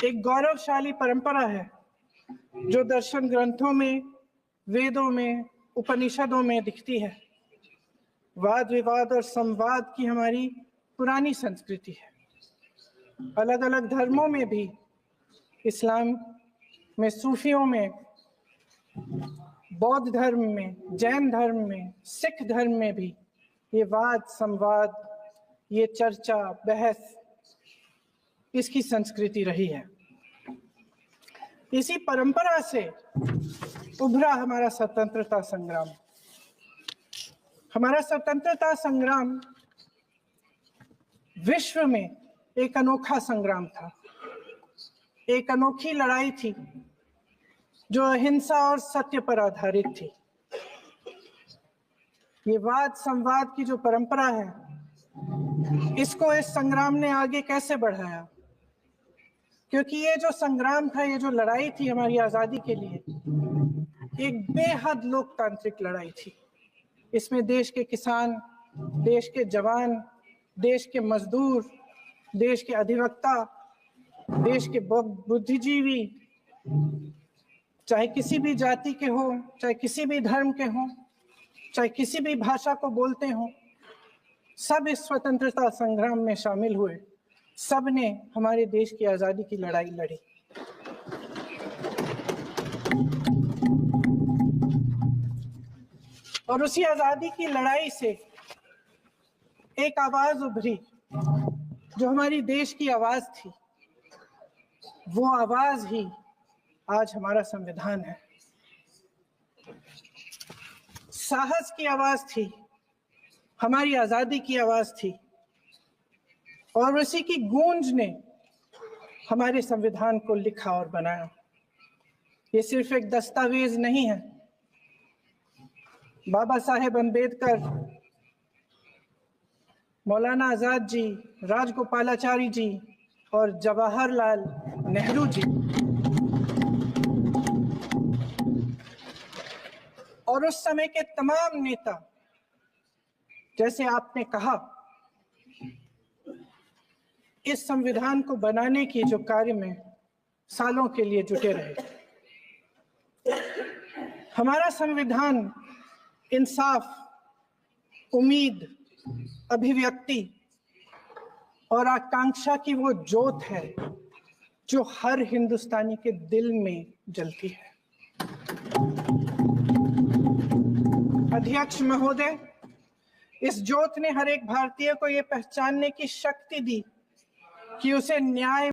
एक गौरवशाली परंपरा है जो दर्शन ग्रंथों में, वेदों में, उपनिषदों में दिखती है। वाद विवाद और संवाद की हमारी पुरानी संस्कृति है। अलग अलग धर्मों में भी, इस्लाम में, सूफियों में, बौद्ध धर्म में, जैन धर्म में, सिख धर्म में भी ये वाद संवाद, ये चर्चा बहस, इसकी संस्कृति रही है। इसी परंपरा से उभरा हमारा स्वतंत्रता संग्राम। हमारा स्वतंत्रता संग्राम विश्व में एक अनोखा संग्राम था, एक अनोखी लड़ाई थी जो अहिंसा और सत्य पर आधारित थी। ये वाद संवाद की जो परंपरा है, इसको इस संग्राम ने आगे कैसे बढ़ाया? क्योंकि ये जो संग्राम था, ये जो लड़ाई थी हमारी आजादी के लिए, एक बेहद लोकतांत्रिक लड़ाई थी। इसमें देश के किसान, देश के जवान, देश के मजदूर, देश के अधिवक्ता, देश के बुद्धिजीवी, चाहे किसी भी जाति के हो, चाहे किसी भी धर्म के हो, चाहे किसी भी भाषा को बोलते हो, सब इस स्वतंत्रता संग्राम में शामिल हुए। सब ने हमारे देश की आजादी की लड़ाई लड़ी। और उसी आजादी की लड़ाई से एक आवाज उभरी जो हमारी देश की आवाज थी। वो आवाज ही आज हमारा संविधान है। साहस की आवाज थी, हमारी आजादी की आवाज थी, और उसी की गूंज ने हमारे संविधान को लिखा और बनाया। ये सिर्फ एक दस्तावेज नहीं है। बाबा साहेब अंबेडकर, मौलाना आजाद जी, राजगोपालाचारी जी और जवाहरलाल नेहरू जी और उस समय के तमाम नेता, जैसे आपने कहा, इस संविधान को बनाने की जो कार्य में सालों के लिए जुटे रहे। हमारा संविधान इंसाफ, उम्मीद, अभिव्यक्ति और आकांक्षा की वो ज्योत है जो हर हिंदुस्तानी के दिल में जलती है। अध्यक्ष महोदय, इस ज्योत ने हर एक भारतीय को ये पहचानने की शक्ति दी कि उसे न्याय